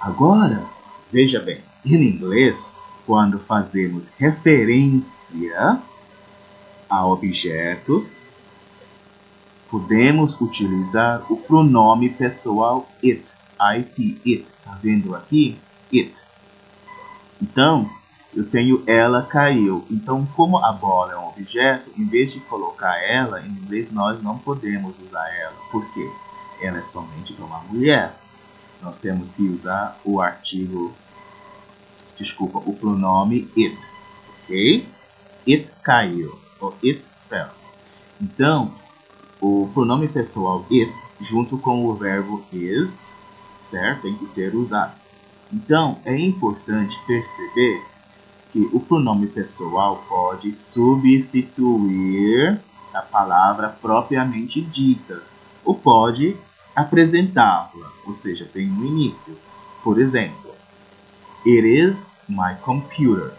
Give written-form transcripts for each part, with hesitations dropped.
Agora, veja bem, em inglês, quando fazemos referência a objetos, podemos utilizar o pronome pessoal it, it. Tá vendo aqui? It. Então, eu tenho ela caiu. Então, como a bola é um objeto, em vez de colocar ela, em inglês nós não podemos usar ela. Por quê? Ela é somente para uma mulher. Nós temos que usar o o pronome it, ok? It caiu, ou it fell. Então, o pronome pessoal it, junto com o verbo is, certo? Tem que ser usado. Então, é importante perceber que o pronome pessoal pode substituir a palavra propriamente dita, ou pode apresentá-la, ou seja, tem um início. Por exemplo, it is my computer,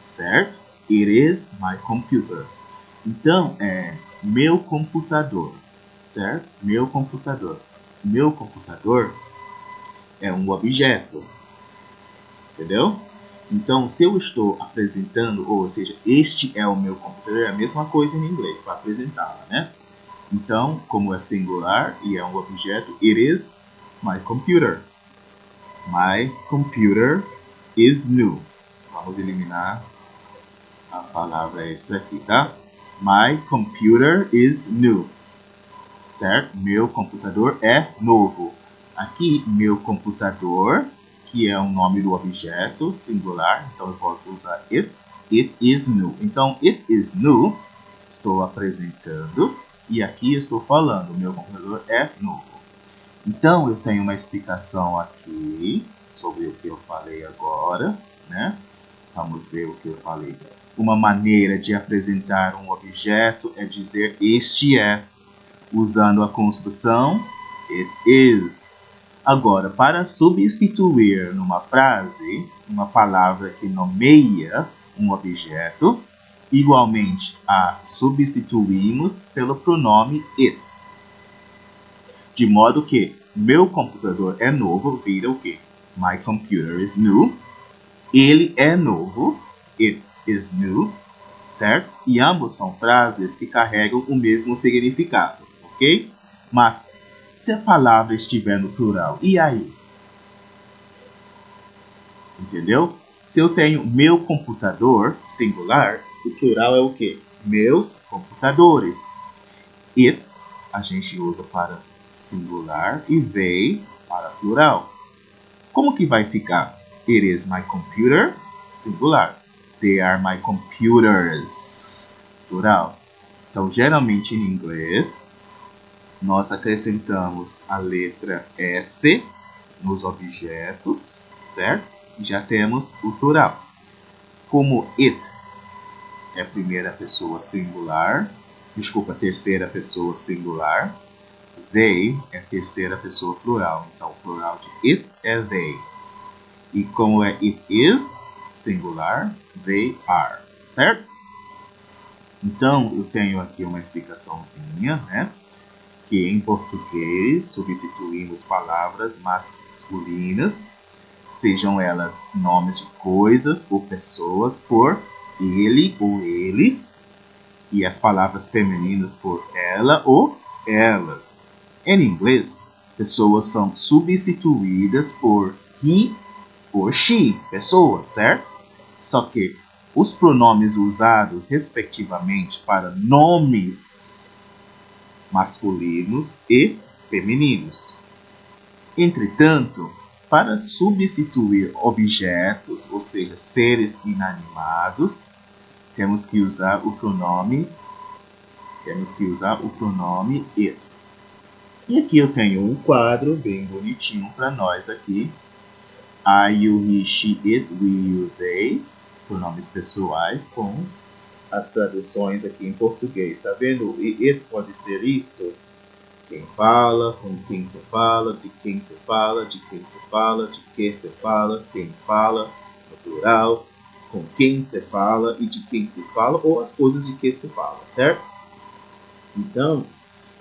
certo? It is my computer. Então, é meu computador, certo? Meu computador. Meu computador é um objeto, entendeu? Então, se eu estou apresentando, ou seja, este é o meu computador, é a mesma coisa em inglês, para apresentá-la, né? Então, como é singular e é um objeto, it is my computer. My computer is new. Vamos eliminar a palavra extra aqui, tá? My computer is new. Certo? Meu computador é novo. Aqui, meu computador, que é o nome do objeto singular, então eu posso usar it. It is new. Então, it is new, estou apresentando, e aqui estou falando, meu computador é novo. Então, eu tenho uma explicação aqui sobre o que eu falei agora, né? Vamos ver o que eu falei. Uma maneira de apresentar um objeto é dizer este é, usando a construção it is. Agora, para substituir numa frase uma palavra que nomeia um objeto, igualmente a substituímos pelo pronome it. De modo que meu computador é novo, vira o quê? My computer is new. Ele é novo, it is new, certo? E ambos são frases que carregam o mesmo significado, ok? Mas, se a palavra estiver no plural, e aí? Entendeu? Se eu tenho meu computador, singular, o plural é o quê? Meus computadores. It, a gente usa para singular e they para plural. Como que vai ficar? It is my computer, singular. They are my computers, plural. Então, geralmente em inglês, nós acrescentamos a letra S nos objetos, certo? E já temos o plural. Como it é primeira pessoa singular, terceira pessoa singular, they é terceira pessoa plural. Então, o plural de it é they. E como é it is, singular, they are, certo? Então, eu tenho aqui uma explicaçãozinha, né? Que em português substituímos palavras masculinas, sejam elas nomes de coisas ou pessoas, por ele ou eles, e as palavras femininas por ela ou elas. Em inglês, pessoas são substituídas por he or she, pessoas, certo? Só que os pronomes usados, respectivamente, para nomes masculinos e femininos. Entretanto, para substituir objetos, ou seja, seres inanimados, temos que usar o pronome it. E aqui eu tenho um quadro bem bonitinho para nós aqui. I, you, he, she, it, we, you, they, pronomes pessoais com as traduções aqui em português. Tá vendo? E it pode ser isto. Quem fala, com quem se fala, de quem se fala, de quem se fala, de que se fala, quem fala, no plural, com quem se fala e de quem se fala, ou as coisas de que se fala, certo? Então,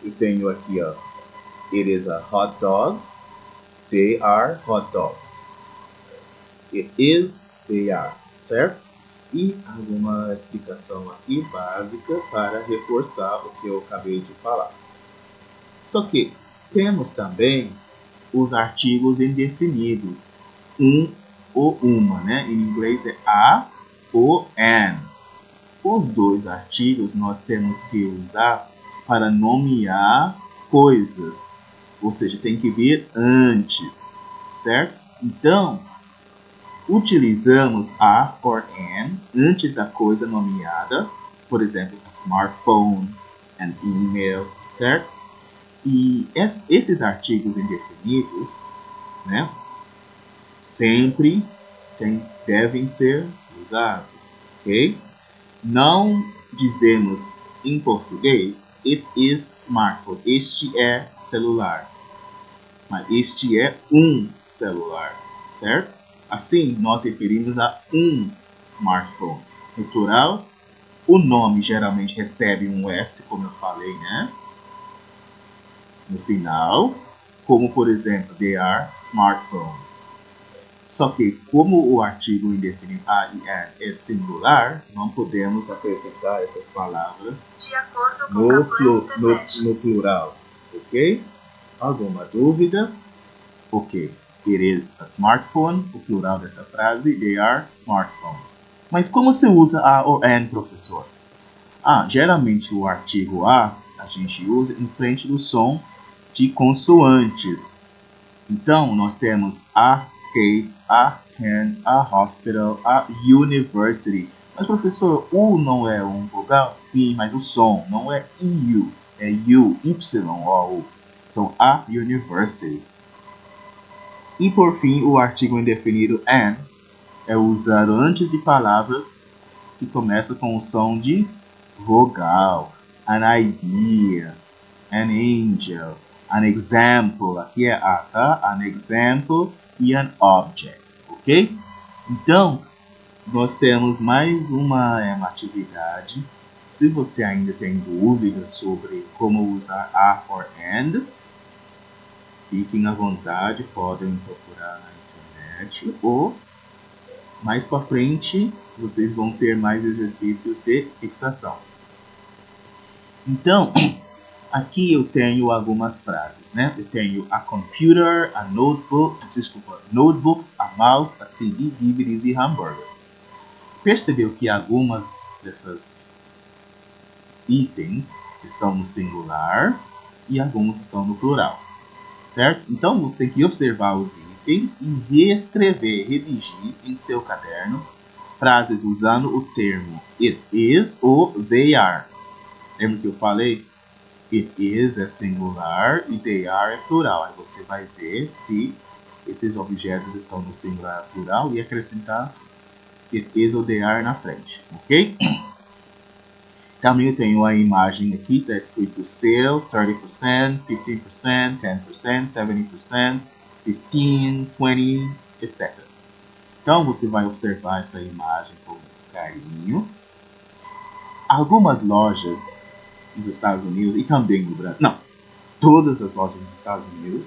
eu tenho aqui, ó, it is a hot dog, They are hot dogs. It is, they are, certo? E alguma explicação aqui básica para reforçar o que eu acabei de falar. Só que temos também os artigos indefinidos, um ou uma, né? Em inglês é a ou an. Os dois artigos nós temos que usar para nomear coisas, ou seja, tem que vir antes, certo? Então, utilizamos a or an antes da coisa nomeada, por exemplo, a smartphone, an email, certo? E esses artigos indefinidos, né, sempre devem ser usados, ok? Não dizemos em português it is smartphone, este é celular, mas este é um celular, certo? Assim, nós referimos a um smartphone. No plural, o nome geralmente recebe um S, como eu falei, né? No final, como por exemplo, they are smartphones. Só que, como o artigo indefinido a e an é singular, não podemos acrescentar essas palavras no plural, ok? Alguma dúvida? Ok. It is a smartphone, o plural dessa frase, they are smartphones. Mas como se usa a ou an, professor? Geralmente o artigo a gente usa em frente do som de consoantes. Então, nós temos a skate, a can, a hospital, a university. Mas, professor, U não é um vogal? Sim, mas o som não é IU, é U, Y-O-U. Então, a university. E, por fim, o artigo indefinido an é usado antes de palavras que começam com o som de vogal. An idea, an angel, an example, aqui é a, tá? An example e an object, ok? Então, nós temos mais uma atividade. Se você ainda tem dúvidas sobre como usar a or and, fiquem à vontade, podem procurar na internet ou mais para frente vocês vão ter mais exercícios de fixação. Então, aqui eu tenho algumas frases, né? Eu tenho a computer, a notebooks, a mouse, a CD, DVDs e hambúrguer. Percebeu que algumas dessas itens estão no singular e alguns estão no plural, certo? Então você tem que observar os itens e reescrever, redigir em seu caderno frases usando o termo it is ou they are. Lembra que eu falei? It is é singular e they are é plural. Aí você vai ver se esses objetos estão no singular plural e acrescentar it is ou they are na frente, ok? Também eu tenho a imagem aqui, está escrito sale, 30%, 15%, 10%, 70%, 15%, 20%, etc. Então você vai observar essa imagem com carinho. Algumas lojas nos Estados Unidos e também no Brasil, não, todas as lojas nos Estados Unidos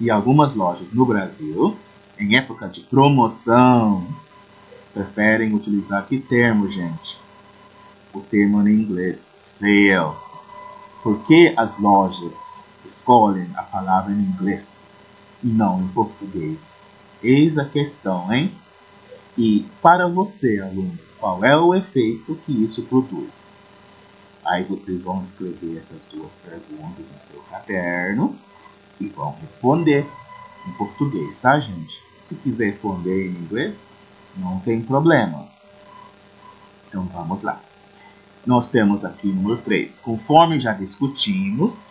e algumas lojas no Brasil, em época de promoção, preferem utilizar que termo, gente? O termo em inglês, sale. Por que as lojas escolhem a palavra em inglês e não em português? Eis a questão, hein? E para você, aluno, qual é o efeito que isso produz? Aí vocês vão escrever essas duas perguntas no seu caderno e vão responder em português, tá, gente? Se quiser responder em inglês, não tem problema. Então vamos lá. Nós temos aqui número 3. Conforme já discutimos,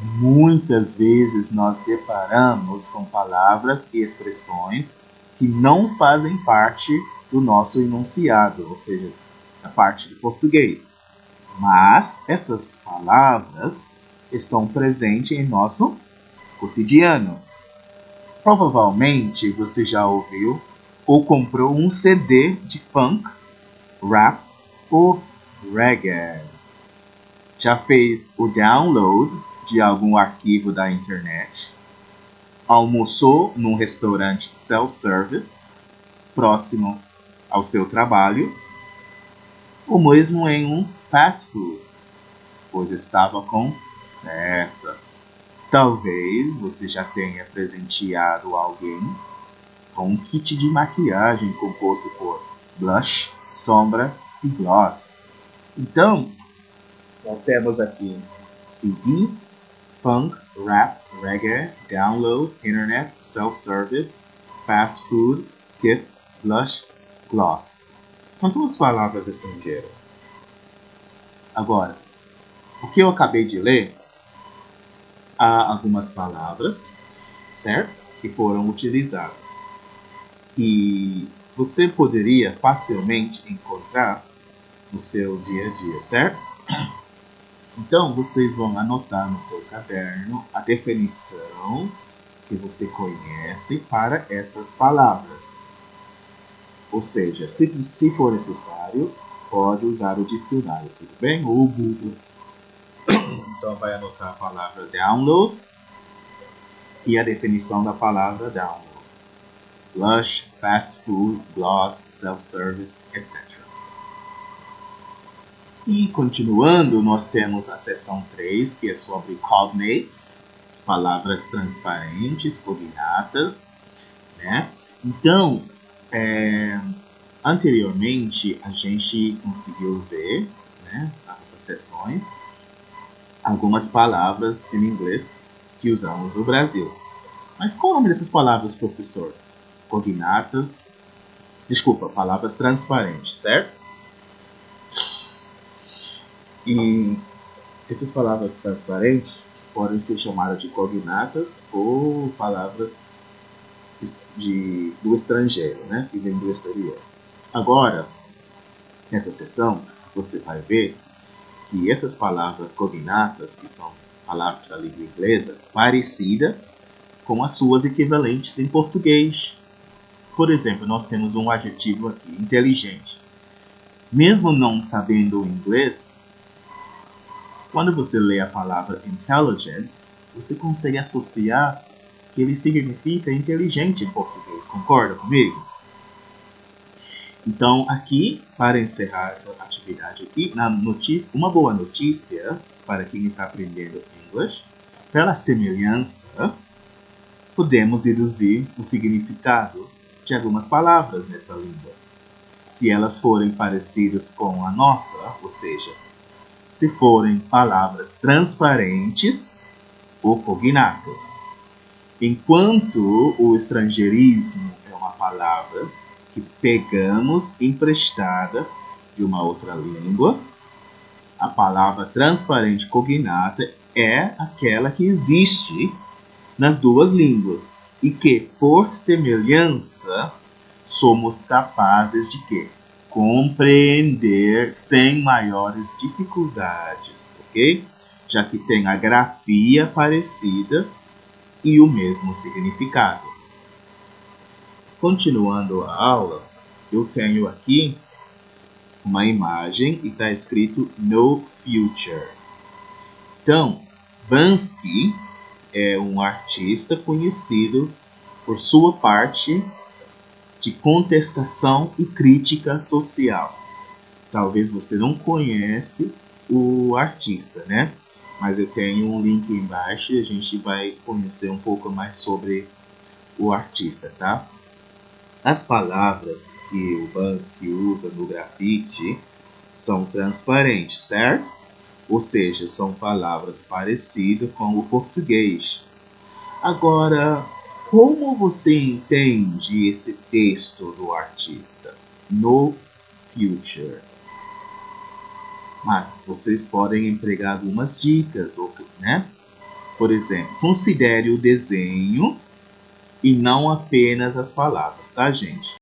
muitas vezes nós deparamos com palavras e expressões que não fazem parte do nosso enunciado, ou seja, da parte de português. Mas essas palavras estão presentes em nosso cotidiano. Provavelmente você já ouviu ou comprou um CD de funk, rap ou reggae. Já fez o download de algum arquivo da internet? almoçou num restaurante self-service próximo ao seu trabalho, ou mesmo em um fast food, pois estava com pressa. Talvez você já tenha presenteado alguém com um kit de maquiagem composto por blush, sombra e gloss. Então, nós temos aqui CD, funk, rap, reggae, download, internet, self-service, fast food, gift, blush, gloss. São todas palavras estrangeiras. Agora, o que eu acabei de ler, há algumas palavras, certo? Que foram utilizadas. E você poderia facilmente encontrar no seu dia a dia, certo? Então, vocês vão anotar no seu caderno a definição que você conhece para essas palavras. Ou seja, se for necessário, pode usar o dicionário, tudo bem? Ou o Google. Então, vai anotar a palavra download e a definição da palavra download. Blush, fast food, gloss, self-service, etc. E continuando, nós temos a seção 3, que é sobre cognates, palavras transparentes, cognatas, né? Então, anteriormente a gente conseguiu ver, né, nas outras sessões, algumas palavras em inglês que usamos no Brasil. Mas qual é o nome dessas palavras, professor? Cognatas, palavras transparentes, certo? E essas palavras transparentes podem ser chamadas de cognatas ou palavras do estrangeiro, né? Que vem do exterior. Agora, nessa sessão, você vai ver que essas palavras cognatas, que são palavras da língua inglesa, parecida com as suas equivalentes em português. Por exemplo, nós temos um adjetivo aqui, inteligente. Mesmo não sabendo o inglês, quando você lê a palavra intelligent, você consegue associar que ele significa inteligente em português. Concorda comigo? Então, aqui, para encerrar essa atividade aqui, uma boa notícia para quem está aprendendo inglês, pela semelhança, podemos deduzir o significado de algumas palavras nessa língua. Se elas forem parecidas com a nossa, ou seja, se forem palavras transparentes ou cognatas. Enquanto o estrangeirismo é uma palavra que pegamos emprestada de uma outra língua, a palavra transparente cognata é aquela que existe nas duas línguas e que, por semelhança, somos capazes de quê? Compreender sem maiores dificuldades, ok? Já que tem a grafia parecida e o mesmo significado. Continuando a aula, eu tenho aqui uma imagem e está escrito No Future. Então, Banksy é um artista conhecido por sua parte de contestação e crítica social. Talvez você não conhece o artista, né? Mas eu tenho um link embaixo e a gente vai conhecer um pouco mais sobre o artista, tá? As palavras que o Banksy usa no grafite são transparentes, certo? Ou seja, são palavras parecidas com o português. Agora, como você entende esse texto do artista? No future. Mas vocês podem empregar algumas dicas, né? Por exemplo, considere o desenho e não apenas as palavras, tá, gente?